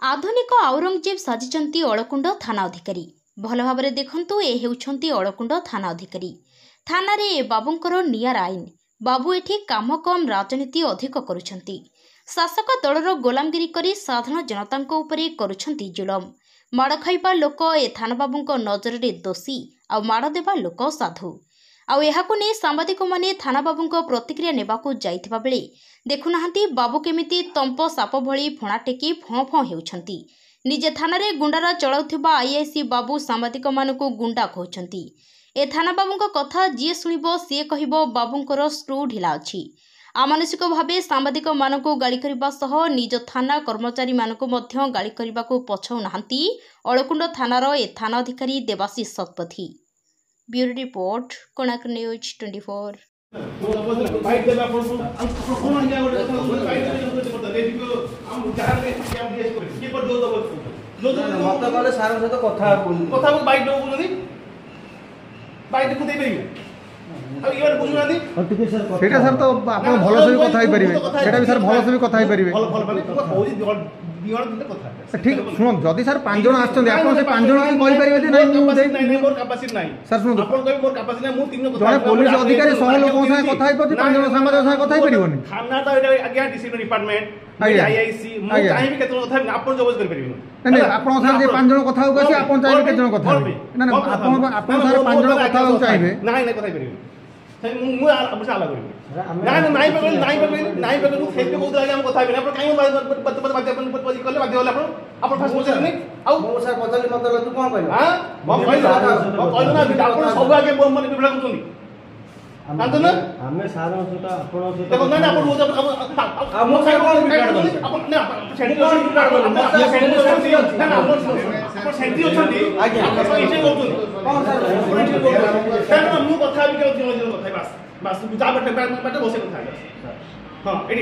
आधुनिक औरंगजेब साजिचंती अळकुंड थाना अधिकारी भल भाव देखंतु ए हेउछंती अळकुंड थाना अधिकारी थाना रे ए बाबूंकर नियर आईन बाबू एठी काम कम राजनीति अधिक करुछंती शासक दलर गोलामगिरी करी साधारण जनतांको उपरे करुछंती जुलम माड़ खाइबा लोक ए थाना बाबूंको नजर रे दोषी आ माड़ देबा लोक साधु आउ एहाकु नै सांबादिक माने थाना बाबूंको प्रतिक्रिया नेबाकु जाइथिबा बेले देखुनाहांती बाबू केमिति तंप साप भଳି फणा टेकी फं फं हेउछंती निजे थाना रे गुंडारा चलाउथिबा आईआईसी बाबू सांबादिक मानकु गुंडा कहउछंती ए थाना बाबूंको कथा जिए सुनिबो सिए कहिबो बाबूंकर स्क्रू ढिला अछि अमानसिक भावे सांबादिक मानकु गाली करिबा सह निज थाना कर्मचारी मानकु मध्य गाली करिबाकु पछौ नाहांती अळकुंड थानार ए थाना अधिकारी Debashish Satpathy. Bureau report Konark news 24। Sir तो आप भल से भी कथा ही पारे भी सर भल से भी कथा ही पारे ठीक शुण जदि सर 5 जन आछन आपण से 5 जन कहि परिबे जे नहीं मोर कैपेसिटी नहीं सर शुण आपण कहि मोर कैपेसिटी नहीं मु 3 जन कथा पुलिस अधिकारी 100 लोगों से कथा ही परती 5 जन समाज से कथा ही परिबोनी थाना तो एटा आज्ञा डिसिप्लिन डिपार्टमेंट आईआईसी मु चाहि भी केतन कथा आपण जबज कर परिबे नहीं आपण सर जे 5 जन कथा हो गसी आपण चाहि केतन कथा ना ना आपण सर 5 जन कथा हो चाहिए नहीं नहीं कथा ही परिबे मु आला करिबे नहीं पकड़ खेल बहुत आगे हम कथा आपण काई बात कले बाध्य होला आपण फास्ट पछन नहीं आ मो सर पछन मतलब तू कोन कहला हां हम कहला ना आपण सब आगे मन विभ्रा करछनी आंदन हमें सारा सोटा आपण से देखो ना आपण बहुत हम सर कोन बिगाड़ दो आपण ना सेंटी कोन बिगाड़ दो ना सेंटी ना ना आपण सेंटी अछंती आगे आपण इसे करछनी कोन सर सर मु कथा भी के कथा बस बस जा बटे बसे कथा हां ए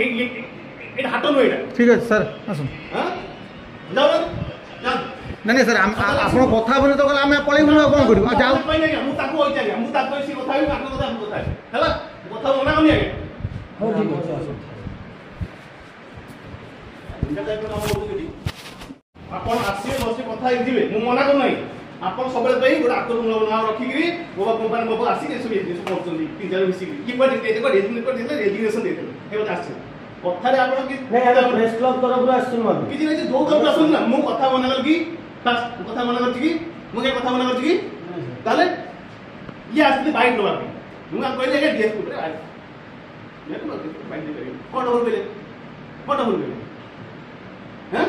हाथ नो एटा ठीक है सर आसो हां जाओ जा नहीं सर आपण कथा बने तो गला हम पळै बन कोन करू आ जाओ मु ताको होई जागे मु ताको सी कथा भी आपण कथा हम कथा हैला कथा मना हम आगे हो ठीक है आसो इंटा टाइप नाम बोलू आपण आसी बसे कथा ही दिबे मु मना कर नहीं आपण सबले पई गोटा आकर नाम रखी गिरी गोबा कंपनी बाबू आसी के सब ये करछन तीन चार मिसी की पर देखो रेजिग्नेशन दे देले हे बता आसी कथा रे आपण की नहीं प्रेस क्लब तरफ रो आसी मन किछि नै दो तरफ आसन ना मु कथा मना कर की बस कथा मना कर की मु के कथा मना कर की ताले ये आसी बाइक लो बाकी मु कहले के डीएस ऊपर आ ये तो बाइक दे करी कोन हो गेले हैं ना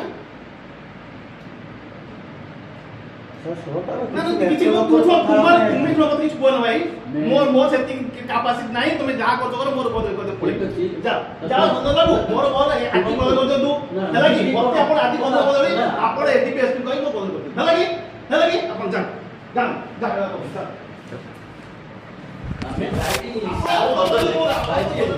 ना किछि तू तुम्हें जो कुछ बोल भाई मोर सेति कैपेसिटी नहीं तुम्हें जा कर तो मोर बोल कर पड़े जा जा बाबू मोर बोल आदि बोल कर दू हला की मते आपण आदि बोल बोल आपण एडीपीएस कहि मो बोल कर हला की आपण जा जा जा हमें राइटिंग